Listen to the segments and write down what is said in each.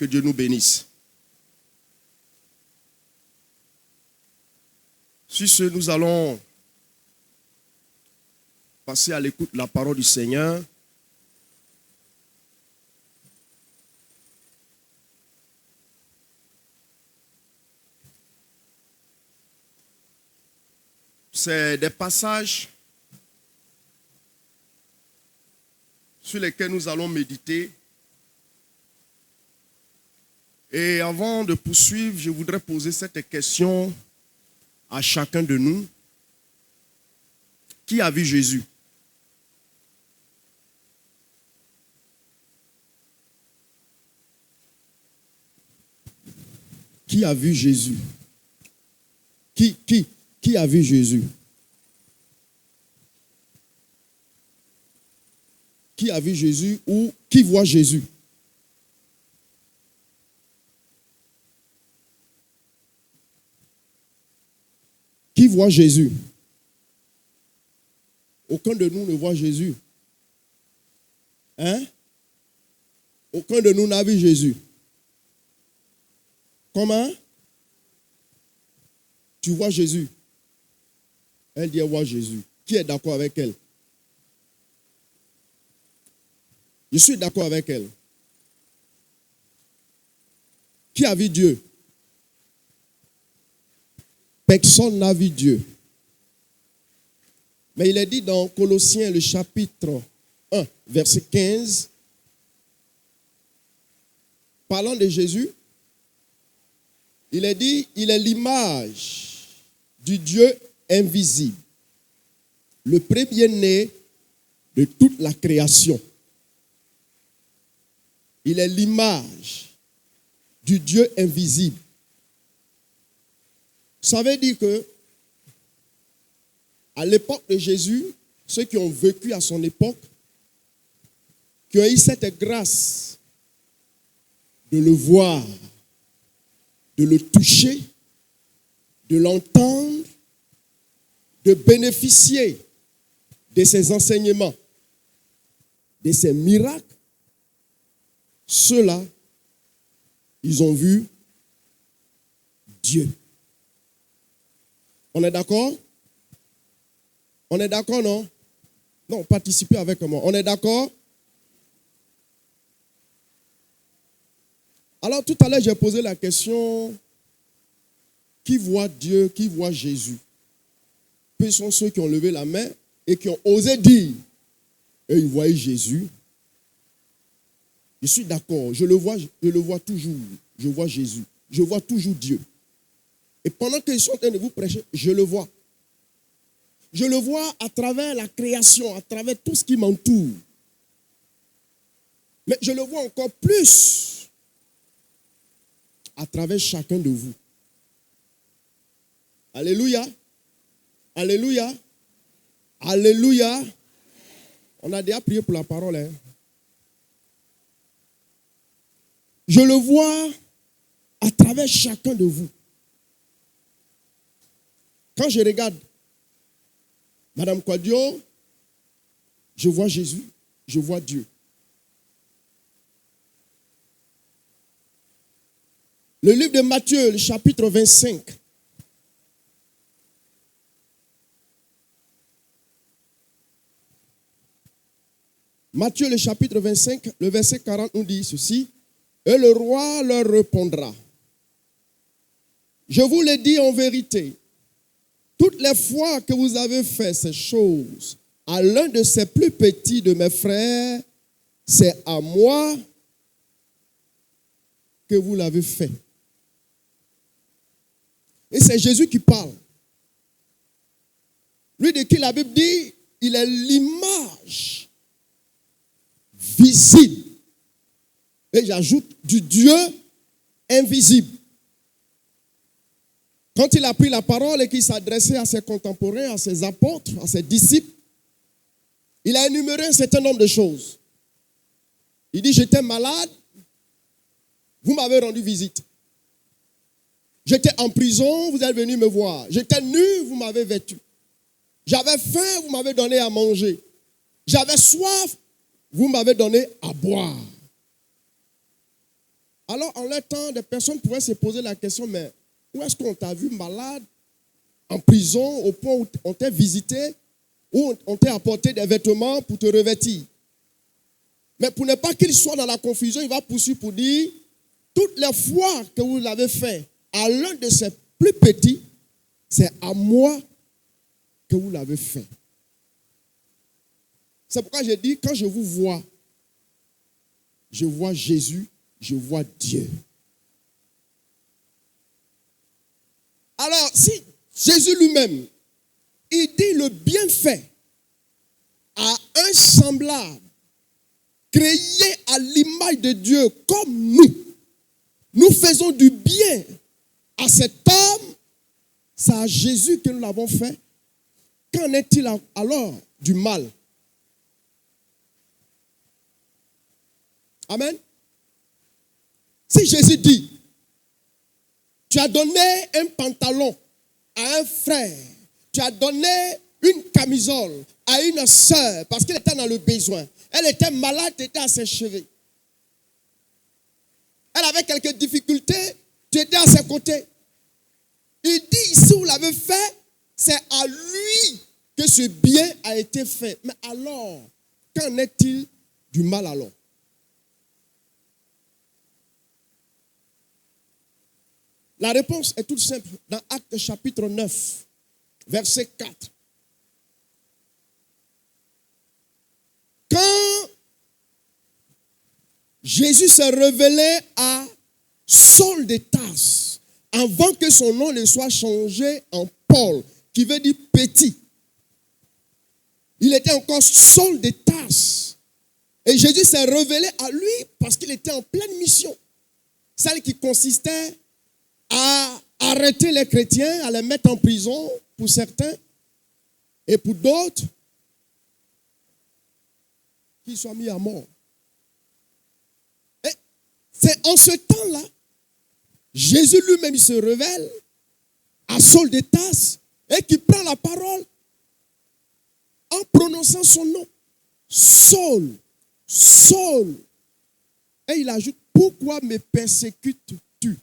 Que Dieu nous bénisse. Sur ce, nous allons passer à l'écoute de la parole du Seigneur. C'est des passages sur lesquels nous allons méditer. Et avant de poursuivre, je voudrais poser cette question à chacun de nous. Qui a vu Jésus? Qui a vu Jésus? Qui a vu Jésus? Qui a vu Jésus ou qui voit Jésus? Qui voit Jésus? Aucun de nous ne voit Jésus. Hein? Aucun de nous n'a vu Jésus. Comment? Tu vois Jésus? Elle dit, elle voit Jésus. Qui est d'accord avec elle? Je suis d'accord avec elle. Qui a vu Dieu? Personne n'a vu Dieu. Mais il est dit dans Colossiens, le chapitre 1, verset 15, parlant de Jésus, il est dit, il est l'image du Dieu invisible, le premier-né de toute la création. Il est l'image du Dieu invisible. Ça veut dire que à l'époque de Jésus, ceux qui ont vécu à son époque, qui ont eu cette grâce de le voir, de le toucher, de l'entendre, de bénéficier de ses enseignements, de ses miracles, ceux-là, ils ont vu Dieu. On est d'accord? On est d'accord, non? Non, participez avec moi. On est d'accord? Alors, tout à l'heure, j'ai posé la question, qui voit Dieu, qui voit Jésus? Peu sont ceux qui ont levé la main et qui ont osé dire, et ils voyaient Jésus. Je suis d'accord, je le vois toujours. Je vois Jésus. Je vois toujours Dieu. Et pendant qu'ils sont en train de vous prêcher, je le vois. Je le vois à travers la création, à travers tout ce qui m'entoure. Mais je le vois encore plus à travers chacun de vous. Alléluia. Alléluia. Alléluia. On a déjà prié pour la parole. Hein? Je le vois à travers chacun de vous. Quand je regarde Madame Quadio, je vois Jésus, je vois Dieu. Le livre de Matthieu, le chapitre 25. Matthieu, le chapitre 25, le verset 40 nous dit ceci. Et le roi leur répondra. Je vous le dis en vérité. Toutes les fois que vous avez fait ces choses à l'un de ces plus petits de mes frères, c'est à moi que vous l'avez fait. Et c'est Jésus qui parle. Lui de qui la Bible dit, il est l'image visible. Et j'ajoute du Dieu invisible. Quand il a pris la parole et qu'il s'adressait à ses contemporains, à ses apôtres, à ses disciples, il a énuméré un certain nombre de choses. Il dit, j'étais malade, vous m'avez rendu visite. J'étais en prison, vous êtes venu me voir. J'étais nu, vous m'avez vêtu. J'avais faim, vous m'avez donné à manger. J'avais soif, vous m'avez donné à boire. Alors, en leur temps, des personnes pouvaient se poser la question, mais où est-ce qu'on t'a vu malade, en prison, au point où on t'a visité, où on t'a apporté des vêtements pour te revêtir? Mais pour ne pas qu'il soit dans la confusion, il va poursuivre pour dire, toutes les fois que vous l'avez fait à l'un de ses plus petits, c'est à moi que vous l'avez fait. C'est pourquoi je dis, quand je vous vois, je vois Jésus, je vois Dieu. Alors, si Jésus lui-même, il dit le bienfait à un semblable, créé à l'image de Dieu comme nous faisons du bien à cet homme, c'est à Jésus que nous l'avons fait. Qu'en est-il alors du mal? Amen. Si Jésus dit, tu as donné un pantalon à un frère, tu as donné une camisole à une sœur parce qu'elle était dans le besoin, elle était malade, tu étais à ses cheveux, elle avait quelques difficultés, tu étais à ses côtés. Il dit ici, vous l'avez fait, c'est à lui que ce bien a été fait. Mais alors, qu'en est-il du mal alors? La réponse est toute simple. Dans Actes chapitre 9, verset 4. Quand Jésus s'est révélé à Saul de Tarse, avant que son nom ne soit changé en Paul, qui veut dire petit, il était encore Saul de Tarse. Et Jésus s'est révélé à lui parce qu'il était en pleine mission. Celle qui consistait à arrêter les chrétiens, à les mettre en prison pour certains, et pour d'autres, qu'ils soient mis à mort. Et c'est en ce temps-là, Jésus lui-même se révèle à Saul de Tarse et qui prend la parole en prononçant son nom. Saul, Saul. Et il ajoute, pourquoi me persécutes-tu?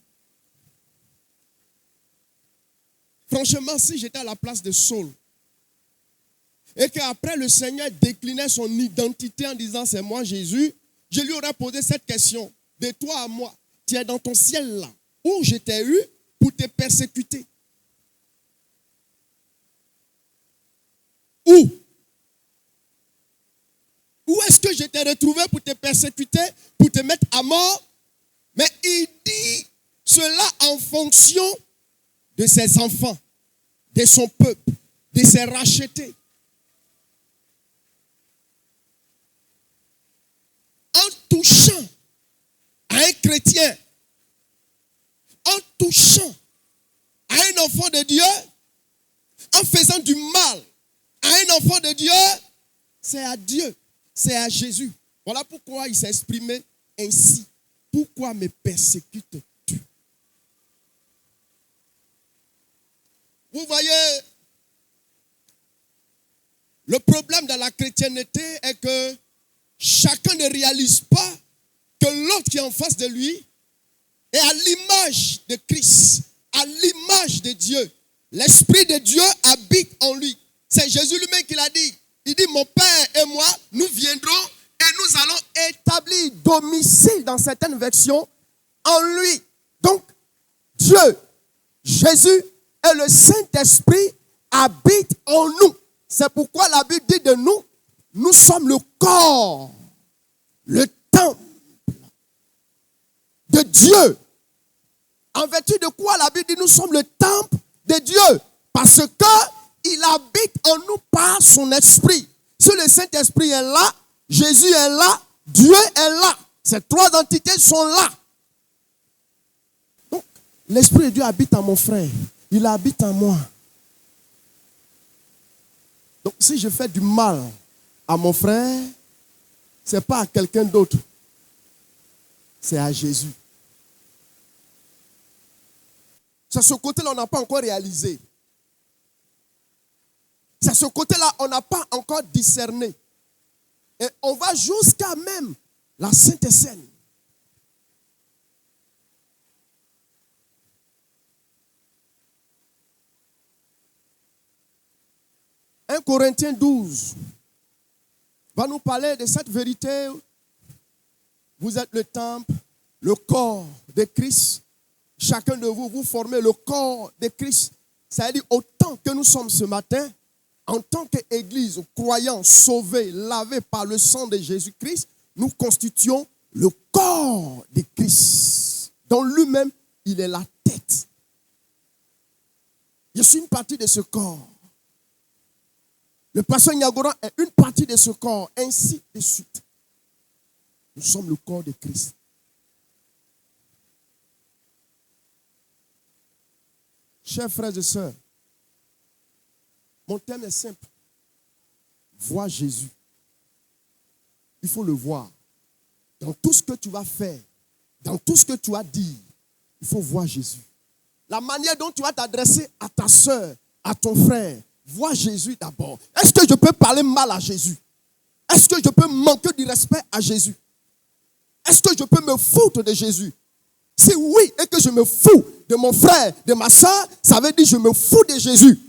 Franchement, si j'étais à la place de Saul, et qu'après le Seigneur déclinait son identité en disant c'est moi Jésus, je lui aurais posé cette question. De toi à moi, tu es dans ton ciel là, où je t'ai eu pour te persécuter. Où? Où est-ce que je t'ai retrouvé pour te persécuter, pour te mettre à mort? Mais il dit cela en fonction de ses enfants, de son peuple, de ses rachetés. En touchant à un chrétien, en touchant à un enfant de Dieu, en faisant du mal à un enfant de Dieu, c'est à Dieu, c'est à Jésus. Voilà pourquoi il s'est exprimé ainsi. Pourquoi me persécutes-tu? Vous voyez, le problème dans la chrétienté est que chacun ne réalise pas que l'autre qui est en face de lui est à l'image de Christ, à l'image de Dieu. L'Esprit de Dieu habite en lui. C'est Jésus lui-même qui l'a dit. Il dit, mon Père et moi, nous viendrons et nous allons établir domicile dans certaines versions en lui. Donc, Dieu, Jésus et le Saint-Esprit habitent en nous. C'est pourquoi la Bible dit de nous, nous sommes le corps, le temple de Dieu. En vertu de quoi la Bible dit nous sommes le temple de Dieu? Parce qu'il habite en nous par son esprit. Si le Saint-Esprit est là, Jésus est là, Dieu est là. Ces trois entités sont là. Donc, l'Esprit de Dieu habite en mon frère. Il habite en moi. Donc, si je fais du mal à mon frère, ce n'est pas à quelqu'un d'autre. C'est à Jésus. C'est ce côté-là, on n'a pas encore réalisé. C'est ce côté-là, on n'a pas encore discerné. Et on va jusqu'à même la Sainte Seine. 1 Corinthiens 12 va nous parler de cette vérité. Vous êtes le temple, le corps de Christ. Chacun de vous, vous formez le corps de Christ. Ça veut dire autant que nous sommes ce matin, en tant qu'Église, croyants, sauvés, lavés par le sang de Jésus-Christ, nous constituons le corps de Christ. Dans lui-même, il est la tête. Je suis une partie de ce corps. Le pasteur Niagora est une partie de ce corps, ainsi de suite. Nous sommes le corps de Christ. Chers frères et sœurs, mon thème est simple. Vois Jésus. Il faut le voir. Dans tout ce que tu vas faire, dans tout ce que tu vas dire, il faut voir Jésus. La manière dont tu vas t'adresser à ta sœur, à ton frère, vois Jésus d'abord. Est-ce que je peux parler mal à Jésus? Est-ce que je peux manquer du respect à Jésus? Est-ce que je peux me foutre de Jésus? Si oui, et que je me fous de mon frère, de ma soeur, ça veut dire que je me fous de Jésus.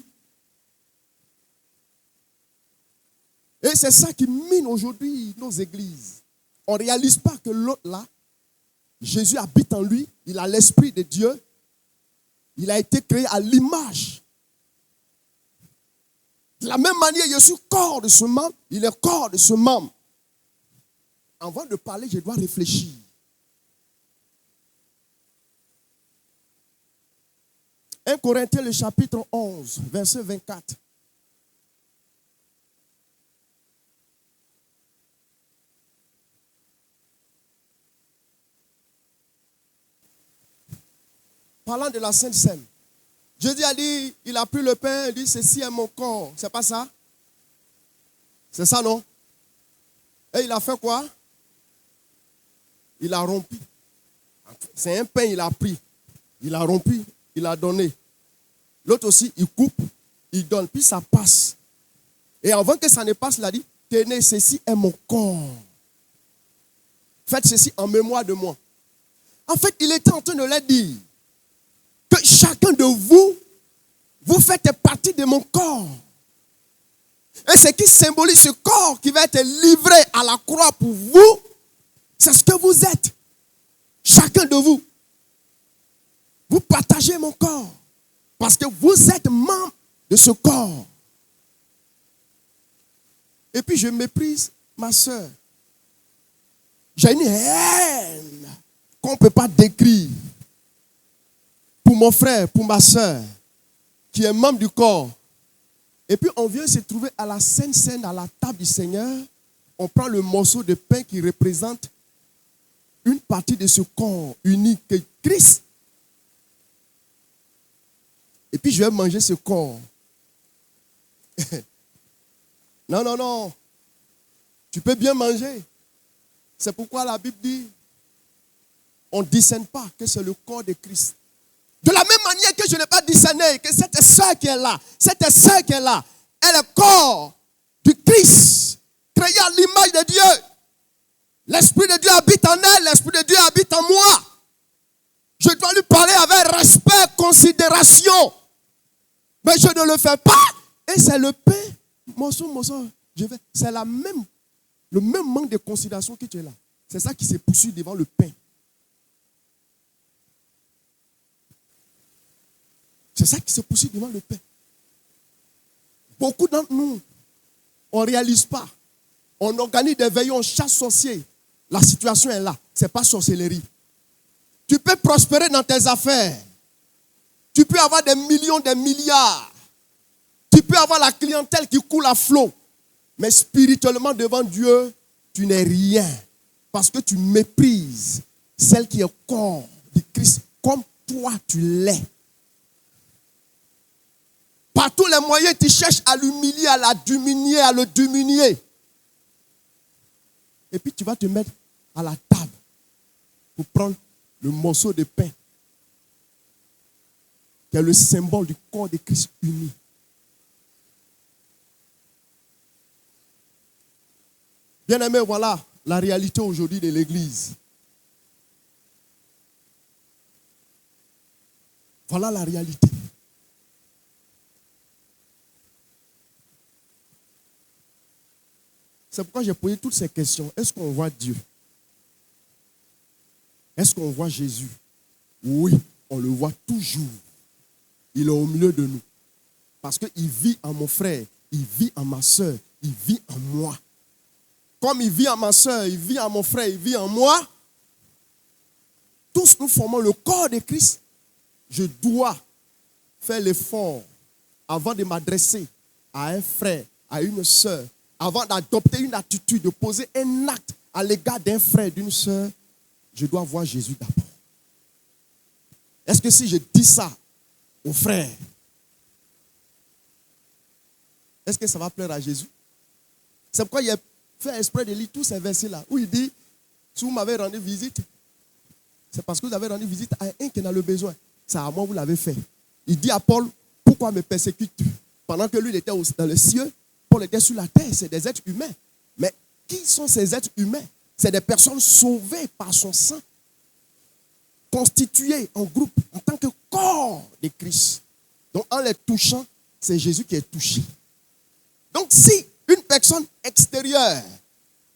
Et c'est ça qui mine aujourd'hui nos églises. On ne réalise pas que l'autre là, Jésus habite en lui, il a l'esprit de Dieu, il a été créé à l'image. De la même manière, je suis corps de ce membre, il est corps de ce membre. Avant de parler, je dois réfléchir. « 1 Corinthiens, le chapitre 11, verset 24. Parlant de la Sainte Seine. Jésus a dit, il a pris le pain, il dit, ceci est mon corps. C'est pas ça? C'est ça, non? Et il a fait quoi? Il a rompu. C'est un pain, il a pris. Il a rompu, il a donné. L'autre aussi, il coupe, il donne, puis ça passe. Et avant que ça ne passe, il a dit, tenez, ceci est mon corps. Faites ceci en mémoire de moi. En fait, il était en train de leur dire que chacun de vous, vous faites partie de mon corps. Et ce qui symbolise ce corps qui va être livré à la croix pour vous, c'est ce que vous êtes. Chacun de vous. Vous partagez mon corps. Parce que vous êtes membre de ce corps. Et puis je méprise ma soeur. J'ai une haine qu'on ne peut pas décrire. Pour mon frère, pour ma soeur, qui est membre du corps. Et puis on vient se trouver à la Sainte Seine, à la table du Seigneur. On prend le morceau de pain qui représente une partie de ce corps unique que Christ. Et puis je vais manger ce corps. Non, non, non. Tu peux bien manger. C'est pourquoi la Bible dit, on ne discerne pas que c'est le corps de Christ. De la même manière que je n'ai pas discerné que cette sœur qui est là, elle est le corps du Christ, créé à l'image de Dieu. L'Esprit de Dieu habite en elle, l'Esprit de Dieu habite en moi. Je dois lui parler avec respect, considération. Mais je ne le fais pas. Et c'est le pain, morceau, c'est le même manque de considération que tu es là. C'est ça qui se poursuit devant le pain. C'est ça qui se poursuit devant le pain. Beaucoup d'entre nous, on ne réalise pas. On organise des veillons, on chasse sorciers. La situation est là. Ce n'est pas sorcellerie. Tu peux prospérer dans tes affaires. Tu peux avoir des millions, des milliards. Tu peux avoir la clientèle qui coule à flot. Mais spirituellement, devant Dieu, tu n'es rien. Parce que tu méprises celle qui est corps du Christ comme toi tu l'es. Par tous les moyens, tu cherches à l'humilier, à la diminuer, à le diminuer. Et puis tu vas te mettre à la table pour prendre le morceau de pain qui est le symbole du corps de Christ uni. Bien-aimés, voilà la réalité aujourd'hui de l'Église. Voilà la réalité. C'est pourquoi j'ai posé toutes ces questions. Est-ce qu'on voit Dieu? Est-ce qu'on voit Jésus? Oui, on le voit toujours. Il est au milieu de nous. Parce qu'il vit en mon frère, il vit en ma soeur, il vit en moi. Comme il vit en ma soeur, il vit en mon frère, il vit en moi. Tous nous formons le corps de Christ. Je dois faire l'effort avant de m'adresser à un frère, à une soeur, avant d'adopter une attitude, de poser un acte à l'égard d'un frère, d'une soeur. Je dois voir Jésus d'abord. Est-ce que si je dis ça aux frères, est-ce que ça va plaire à Jésus? C'est pourquoi il a fait exprès de lire tous ces versets-là, où il dit, si vous m'avez rendu visite, c'est parce que vous avez rendu visite à un qui en a le besoin. C'est à moi que vous l'avez fait. Il dit à Paul, pourquoi me persécutes-tu? Pendant que lui il était dans le ciel, Paul était sur la terre, c'est des êtres humains. Mais qui sont ces êtres humains? C'est des personnes sauvées par son sang, constituées en groupe, en tant que corps de Christ. Donc en les touchant, c'est Jésus qui est touché. Donc si une personne extérieure,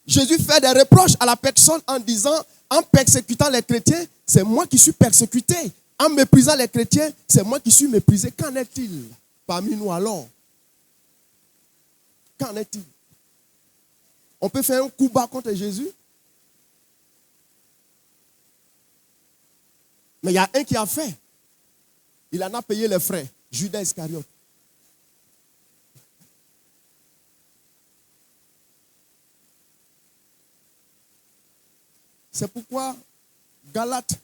Jésus fait des reproches à la personne en disant, en persécutant les chrétiens, c'est moi qui suis persécuté. En méprisant les chrétiens, c'est moi qui suis méprisé. Qu'en est-il parmi nous alors? Qu'en est-il? On peut faire un coup bas contre Jésus? Mais il y a un qui a fait. Il en a payé les frais. Judas Iscariote. C'est pourquoi Galates,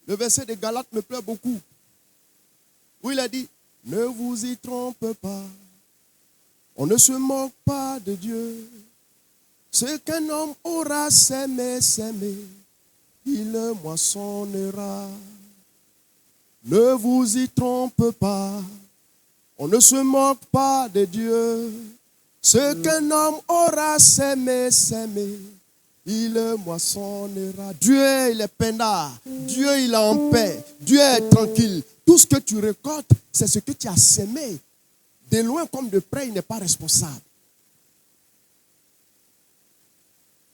le verset de Galates me plaît beaucoup. Où il a dit, ne vous y trompez pas. On ne se moque pas de Dieu. Ce qu'un homme aura s'aimer, il le moissonnera. Ne vous y trompez pas. On ne se moque pas de Dieu. Ce qu'un homme aura s'aimer, il le moissonnera. Dieu, il est peinard. Dieu, il est en paix. Dieu est tranquille. Tout ce que tu récoltes, c'est ce que tu as semé. De loin comme de près, il n'est pas responsable.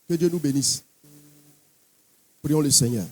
Que Dieu nous bénisse. Prions le Seigneur.